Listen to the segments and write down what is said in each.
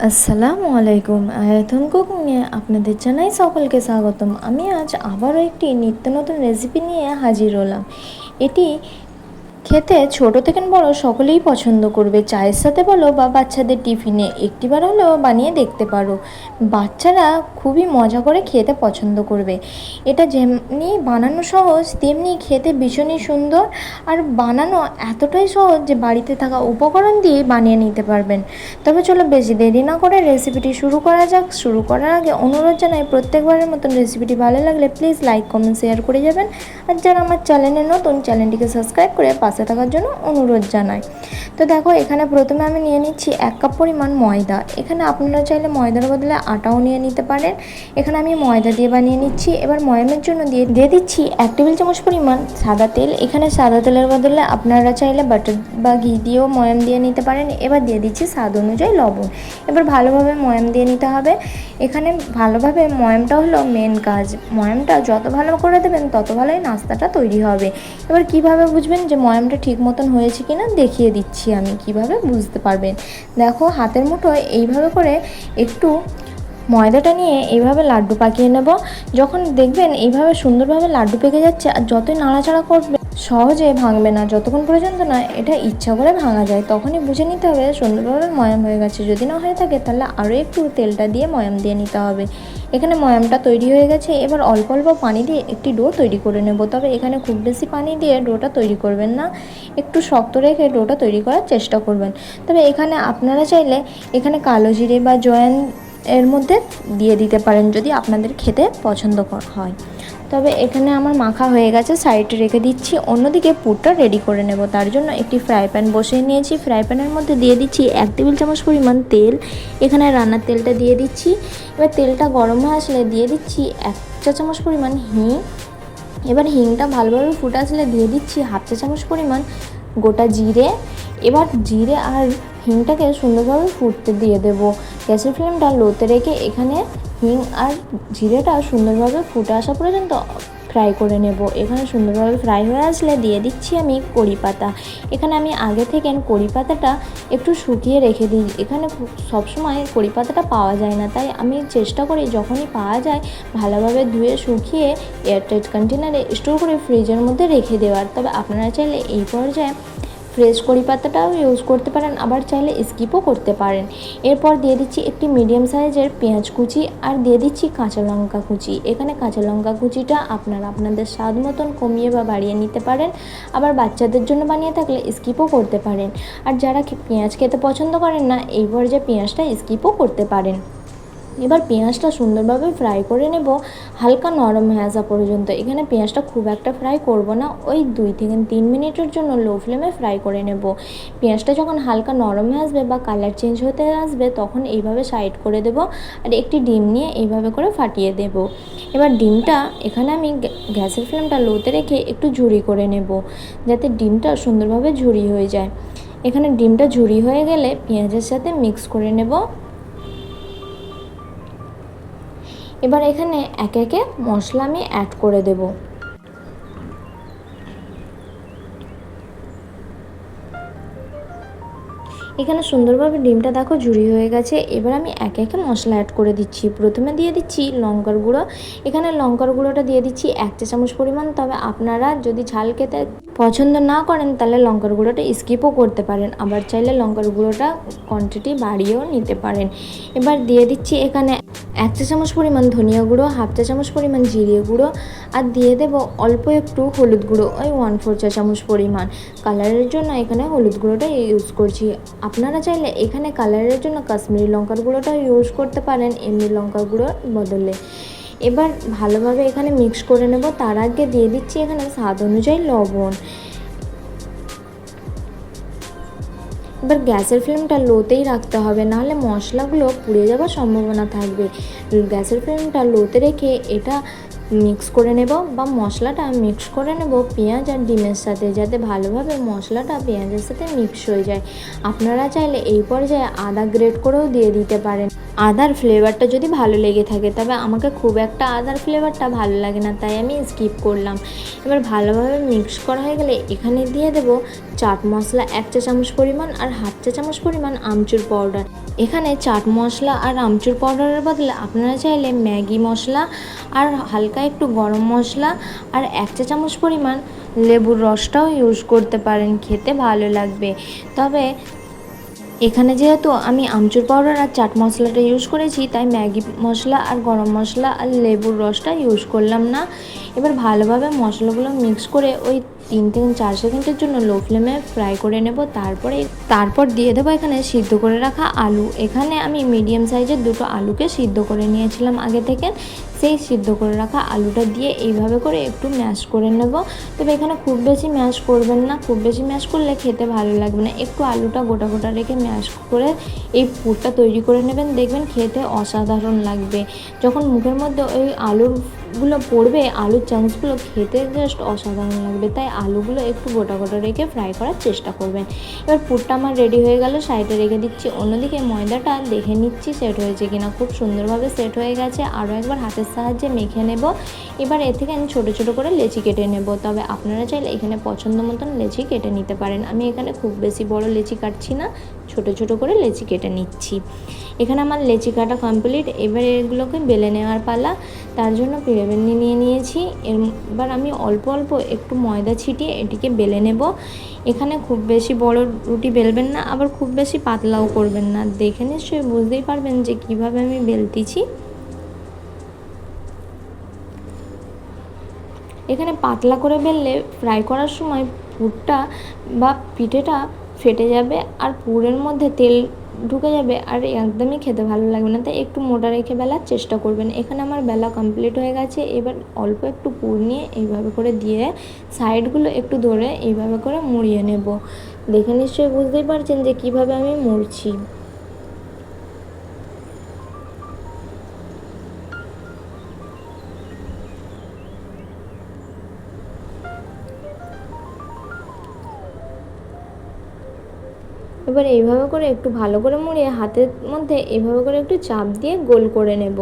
আসসালামু আলাইকুম। আয়াতুন কুকিংয়ে আপনাদের জানাই সকলকে স্বাগতম। আমি আজ আবারও একটি নিত্য নতুন রেসিপি নিয়ে হাজির হলাম। এটি খেতে ছোট থেকে বড় সকলেই পছন্দ করবে। চায়ের সাথে বলো বা বাচ্চাদের টিফিনে একটিবার হলেও বানিয়ে দেখতে পারো। বাচ্চারা খুবই মজা করে খেতে পছন্দ করবে। এটা যেমনি বানানো সহজ তেমনি খেতে ভীষণই সুন্দর, আর বানানো এতটাই সহজ যে বাড়িতে থাকা উপকরণ দিয়ে বানিয়ে নিতে পারবেন। তবে চলো বেশি দেরি না করে রেসিপিটি শুরু করা যাক। শুরু করার আগে অনুরোধ জানাই, প্রত্যেকবারের মতন রেসিপিটি ভালো লাগলে প্লিজ লাইক কমেন্ট শেয়ার করে যাবেন। আর যারা আমার চ্যানেলে নতুন, চ্যানেলটিকে সাবস্ক্রাইব করে পাশে থাকার জন্য অনুরোধ জানাই। তো দেখো, এখানে প্রথমে আমি নিয়ে নিচ্ছি 1 কাপ পরিমাণ ময়দা। এখানে আপনারা চাইলে ময়দার বদলে আটাও নিয়ে নিতে পারেন। এখানে আমি ময়দা দিয়ে বানিয়ে নিচ্ছি। এবার ময়ামের জন্য দিয়ে দিচ্ছি 1 টেবিল চামচ পরিমাণ সাদা তেল। এখানে সাদা তেলের বদলে আপনারা চাইলে বাটার বা ঘি দিয়েও ময়াম দিয়ে নিতে পারেন। এবার দিয়ে দিচ্ছি স্বাদ অনুযায়ী লবণ। এবার ভালোভাবে ময়াম দিয়ে নিতে হবে। এখানে ভালোভাবে ময়ামটা হলো মেন কাজ। ময়ামটা যত ভালো করে দেবেন তত ভালোই নাস্তাটা তৈরি হবে। এবার কিভাবে বুঝবেন যে ময়ামটা ঠিক মতন হয়েছে কিনা দেখিয়ে দিচ্ছি আমি কিভাবে বুঝতে পারবেন। দেখো, হাতের মুঠোয় এইভাবে করে একটু ময়দাটা নিয়ে এইভাবে লাড্ডু পাকিয়ে নেব। যখন দেখবেন এইভাবে সুন্দরভাবে লাড্ডু পেকে যাচ্ছে, আর যতই নাড়াচাড়া করবে সহজে ভাঙবে না, যতক্ষণ পর্যন্ত না এটা ইচ্ছা করে ভাঙা যায় তখনই বুঝে নিতে হবে সুন্দরভাবে ময়াম হয়ে গেছে। যদি না হয়ে থাকে তাহলে আরও একটু তেলটা দিয়ে ময়াম দিয়ে নিতে হবে। এখানে ময়ামটা তৈরি হয়ে গেছে। এবার অল্প অল্প পানি দিয়ে একটি ডো তৈরি করে নেব। তবে এখানে খুব বেশি পানি দিয়ে ডোটা তৈরি করবেন না, একটু শক্ত রেখে ডোটা তৈরি করার চেষ্টা করবেন। তবে এখানে আপনারা চাইলে এখানে কালো জিরে বা জয়েন এর মধ্যে দিয়ে দিতে পারেন যদি আপনাদের খেতে পছন্দ হয়। তবে এখানে আমার মাখা হয়ে গেছে, সাইডে রেখে দিচ্ছি। অন্যদিকে পুরটা রেডি করে নেব। তার জন্য একটি ফ্রাই প্যান বসিয়ে নিয়েছি। ফ্রাই প্যানের মধ্যে দিয়ে দিচ্ছি 1 টেবিল চামচ পরিমাণ তেল। এখানে রান্নার তেলটা দিয়ে দিচ্ছি। এবার তেলটা গরম হয়ে আসলে দিয়ে দিচ্ছি 1 চা চামচ পরিমাণ হিং। এবার হিংটা ভালোভাবে ফুটে আসলে দিয়ে দিচ্ছি 1/2 চা চামচ পরিমাণ গোটা জিরে। এবার জিরে আর হিংটাকে সুন্দরভাবে ফুটতে দিয়ে দেব। গ্যাসের ফ্লেমটা লোতে রেখে এখানে হিং আর জিরেটা সুন্দরভাবে ফুটে আসা পর্যন্ত ফ্রাই করে নেব। এখানে সুন্দরভাবে ফ্রাই হয়ে আসলে দিয়ে দিচ্ছি আমি কড়ি পাতা। এখানে আমি আগে থেকে কড়ি পাতাটা একটু শুকিয়ে রেখে দিই। এখানে সবসময় কড়ি পাতাটা পাওয়া যায় না, তাই আমি চেষ্টা করি যখনই পাওয়া যায় ভালোভাবে ধুয়ে শুকিয়ে এয়ারটাইট কন্টেনারে স্টোর করে ফ্রিজের মধ্যে রেখে দেওয়ার। তবে আপনারা চাইলে এই পর্যায়ে ফ্রেশ কড়ি পাতাটাও ইউজ করতে পারেন, আবার চাইলে স্কিপও করতে পারেন। এরপর দিয়ে দিচ্ছি একটি মিডিয়াম সাইজের পেঁয়াজ কুচি আর দিয়ে দিচ্ছি কাঁচা লঙ্কা কুচি। এখানে কাঁচা লঙ্কা কুচিটা আপনারা আপনাদের স্বাদ মতন কমিয়ে বা বাড়িয়ে নিতে পারেন, আবার বাচ্চাদের জন্য বানিয়ে থাকলে স্কিপও করতে পারেন। আর যারা পেঁয়াজ খেতে পছন্দ করেন না এই পর্যায়ে পেঁয়াজটা স্কিপও করতে পারেন। এবার পেঁয়াজটা সুন্দরভাবে ফ্রাই করে নেব হালকা নরম হয়ে আসা পর্যন্ত। এখানে পেঁয়াজটা খুব একটা ফ্রাই করব না, ওই 2 থেকে 3 মিনিটের জন্য লো ফ্লেমে ফ্রাই করে নেব। পেঁয়াজটা যখন হালকা নরম হয়ে আসবে বা কালার চেঞ্জ হতে আসবে তখন এইভাবে সাইড করে দেব। আর একটি ডিম নিয়ে এইভাবে করে ফাটিয়ে দেব। এবার ডিমটা এখানে আমি গ্যাসের ফ্লেমটা লোতে রেখে একটু ঝুরি করে নেব, যাতে ডিমটা সুন্দরভাবে ঝুরি হয়ে যায়। এখানে ডিমটা ঝুরি হয়ে গেলে পেঁয়াজের সাথে মিক্স করে নেব। এবার এখানে একে একে মশলা আমি অ্যাড করে দেব। এখানে সুন্দরভাবে ডিমটা দেখো ঝুরি হয়ে গেছে। এবার আমি একে একে মশলা অ্যাড করে দিচ্ছি। প্রথমে দিয়ে দিচ্ছি লঙ্কার গুঁড়ো। এখানে লঙ্কার গুঁড়োটা দিয়ে দিচ্ছি 1 চা চামচ পরিমাণ। তবে আপনারা যদি ঝাল খেতে পছন্দ না করেন তাহলে লঙ্কার গুঁড়োটা স্কিপও করতে পারেন, আবার চাইলে লঙ্কার গুঁড়োটা কোয়ান্টিটি বাড়িয়েও নিতে পারেন। এবার দিয়ে দিচ্ছি এখানে 1 চা চামচ পরিমাণ ধনিয়া গুঁড়ো, 1/2 চা চামচ পরিমাণ জিরে গুঁড়ো, আর দিয়ে দেব অল্প একটু হলুদ গুঁড়ো, ওই 1/4 চা চামচ পরিমাণ। কালারের জন্য এখানে হলুদ গুঁড়োটা ইউজ করছি। আপনারা চাইলে এখানে কালারের জন্য কাশ্মীরি লঙ্কার গুঁড়োটা ইউজ করতে পারেন এমনি লঙ্কার গুঁড়োর বদলে। এবার ভালোভাবে এখানে মিক্স করে নেব। তার আগে দিয়ে দিচ্ছি এখানে স্বাদ অনুযায়ী লবণ। এবার গ্যাসের ফ্লেমটা লোতেই রাখতে হবে, নাহলে মশলাগুলো পুড়ে যাওয়ার সম্ভাবনা থাকবে। গ্যাসের ফ্লেমটা লোতে রেখে এটা মিক্স করে নেব বা মশলাটা মিক্স করে নেব পেঁয়াজ আর ডিমের সাথে, যাতে ভালোভাবে মশলাটা পেঁয়াজের সাথে মিক্স হয়ে যায়। আপনারা চাইলে এই পর্যায়ে আদা গ্রেট করেও দিয়ে দিতে পারেন, আদার ফ্লেভারটা যদি ভালো লেগে থাকে। তবে আমাকে খুব একটা আদার ফ্লেভারটা ভালো লাগে না, তাই আমি স্কিপ করলাম। এবার ভালোভাবে মিক্স করা হয়ে গেলে এখানে দিয়ে দেব চাট মশলা 1 চা চামচ পরিমাণ আর 1/2 চা চামচ পরিমাণ আমচুর পাউডার। এখানে চাট মশলা আর আমচুর পাউডারের বদলে আপনারা চাইলে ম্যাগি মশলা আর হালকা একটু গরম মশলা আর 1 চা চামচ পরিমাণ লেবুর রসটাও ইউজ করতে পারেন, খেতে ভালো লাগবে। তবে এখানে যেহেতু আমি আমচুর পাউডার আর চাট মশলাটা ইউজ করেছি, তাই ম্যাগি মশলা আর গরম মশলা আর লেবুর রসটা ইউজ করলাম না। এবার ভালোভাবে মশলাগুলো মিক্স করে ওই 3 থেকে 4 সেকেন্ডের জন্য লো ফ্লেমে ফ্রাই করে নেব। তারপর দিয়ে দেবো এখানে সিদ্ধ করে রাখা আলু। এখানে আমি মিডিয়াম সাইজের 2টো আলুকে সিদ্ধ করে নিয়েছিলাম আগে থেকে। সেই সিদ্ধ করে রাখা আলুটা দিয়ে এইভাবে করে একটু ম্যাশ করে নেব। তবে এখানে খুব বেশি ম্যাশ করবেন না, খুব বেশি ম্যাশ করলে খেতে ভালো লাগবে না। একটু আলুটা গোটা গোটা রেখে ম্যাশ করে এই পুরটা তৈরি করে নেবেন, দেখবেন খেতে অসাধারণ লাগবে। যখন মুখের মধ্যে ওই আলুগুলো পড়বে, আলুর চান্সগুলো খেতে জাস্ট অসাধারণ লাগবে। তাই আলুগুলো একটু গোটা গোটা রেখে ফ্রাই করার চেষ্টা করবেন। এবার পুরটা আমার রেডি হয়ে গেল, সাইডে রেখে দিচ্ছি। অন্যদিকে ময়দাটা দেখে নিচ্ছি সেট হয়েছে কিনা। খুব সুন্দরভাবে সেট হয়ে গেছে। আরও একবার হাতের সাহায্যে মেখে নেব। এবার এর থেকে আমি ছোটো ছোটো করে লেচি কেটে নেব। তবে আপনারা চাইলে এখানে পছন্দ মতন লেচি কেটে নিতে পারেন। আমি এখানে খুব বেশি বড় লেচি কাটছি না, ছোটো ছোটো করে লেচি কেটে নিচ্ছি। এখানে আমার লেচি কাটা কমপ্লিট। এবার এগুলোকে বেলে নেওয়ার পালা। তার জন্য পিড়ে বেলনি নিয়ে নিয়েছি। এবার আমি অল্প অল্প একটু ময়দা ছিটিয়ে এটিকে বেলে নেব। এখানে খুব বেশি বড় রুটি বেলবেন না, আবার খুব বেশি পাতলাও করবেন না। দেখে নিশ্চয়ই বুঝতেই পারবেন যে কিভাবে আমি বেলতেছি। এখানে পাতলা করে বেললে ফ্রাই করার সময় পুরটা বা পিঠেটা ফেটে যাবে আর পুরের মধ্যে তেল ঢুকে যাবে আর একদমই খেতে ভালো লাগবে না। তাই একটু মোটা রেখে বেলার চেষ্টা করবেন। এখানে আমার বেলা কমপ্লিট হয়ে গেছে। এবার অল্প একটু পুর নিয়ে এইভাবে করে দিয়ে সাইডগুলো একটু ধরে এইভাবে করে মুড়িয়ে নেব। দেখে নিশ্চয়ই বুঝতেই পারছেন যে কিভাবে আমি মুড়ছি। এবার এইভাবে করে একটু ভালো করে মুড়িয়ে হাতের মধ্যে এইভাবে করে একটু চাপ দিয়ে গোল করে নেব।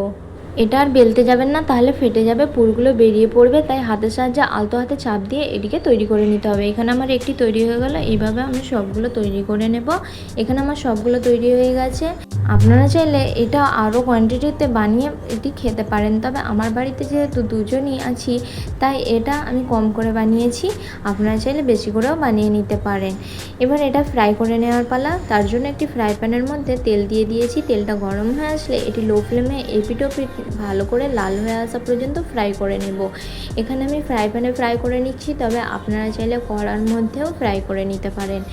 এটা আর বেলতে যাবেন না, তাহলে ফেটে যাবে, পুরগুলো বেরিয়ে পড়বে। তাই হাতের সাহায্যে আলতো হাতে চাপ দিয়ে এটিকে তৈরি করে নিতে হবে। এখানে আমার একটি তৈরি হয়ে গেল। এইভাবে আমি সবগুলো তৈরি করে নেব। এখানে আমার সবগুলো তৈরি হয়ে গেছে। আপনারা চাইলে এটা আরও কোয়ান্টিটিতে বানিয়ে এটি খেতে পারেন। তবে আমার বাড়িতে যেহেতু দুজনই আছি, তাই এটা আমি কম করে বানিয়েছি। আপনারা চাইলে বেশি করেও বানিয়ে নিতে পারেন। এবার এটা ফ্রাই করে নেওয়ার পালা। তার জন্য একটি ফ্রাই প্যানের মধ্যে তেল দিয়ে দিয়েছি। তেলটা গরম হয়ে আসলে এটি লো ফ্লেমে এপিট ওপিট ভালো করে লাল হয়ে আসা পর্যন্ত ফ্রাই করে নেব। এখানে আমি ফ্রাই প্যানে ফ্রাই করে নিচ্ছি, তবে আপনারা চাইলে কড়ার মধ্যেও ফ্রাই করে নিতে পারেন।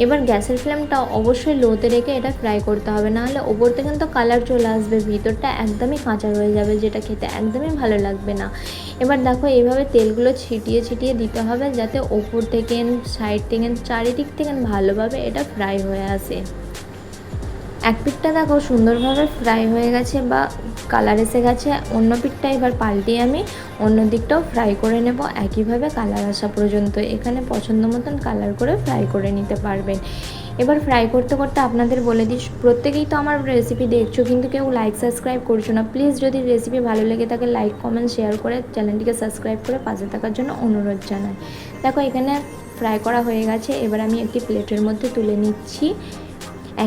এবার গ্যাসের ফ্লেমটা অবশ্যই লোতে রেখে এটা ফ্রাই করতে হবে, নাহলে ওপর থেকে কিন্তু কালার চলে আসবে, ভিতরটা একদমই কাঁচা রয়ে যাবে, যেটা খেতে একদমই ভালো লাগবে না। এবার দেখো এইভাবে তেলগুলো ছিটিয়ে ছিটিয়ে দিতে হবে, যাতে ওপর থেকে সাইড থেকে চারিদিক থেকে ভালোভাবে এটা ফ্রাই হয়ে আসে। এক পিঠটা দেখো সুন্দরভাবে ফ্রাই হয়ে গেছে বা কালার এসে গেছে। অন্য পিঠটা এবার পাল্টিয়ে আমি অন্য দিকটাও ফ্রাই করে নেব একইভাবে কালার আসা পর্যন্ত। এখানে পছন্দ মতন কালার করে ফ্রাই করে নিতে পারবেন। এবার ফ্রাই করতে করতে আপনাদের বলে দিই, প্রত্যেকেই তো আমার রেসিপি দেখছো, কিন্তু কেউ লাইক সাবস্ক্রাইব করছো না। প্লিজ যদি রেসিপি ভালো লেগে থাকে লাইক কমেন্ট শেয়ার করে চ্যানেলটিকে সাবস্ক্রাইব করে পাশে থাকার জন্য অনুরোধ জানাই। দেখো এখানে ফ্রাই করা হয়ে গেছে। এবার আমি একটি প্লেটের মধ্যে তুলে নিচ্ছি।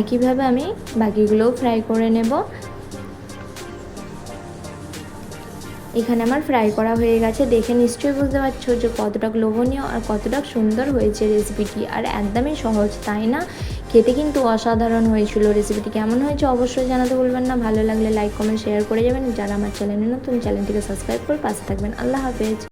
একইভাবে আমি বাকিগুলোও ফ্রাই করে নেব। এখানে আমার ফ্রাই করা হয়ে গেছে। দেখে নিশ্চয়ই বুঝতে পারছো যে কতটা লোভনীয় আর কতটা সুন্দর হয়েছে রেসিপিটি, আর একদমই সহজ, তাই না? খেতে কিন্তু অসাধারণ হয়েছিল। রেসিপিটি কেমন হয়েছে অবশ্যই জানাতে ভুলবেন না। ভালো লাগলে লাইক কমেন্ট শেয়ার করে যাবেন। যারা আমার চ্যানেলে নতুন, চ্যানেলটিকে সাবস্ক্রাইব করে পাশে থাকবেন। আল্লাহ হাফেজ।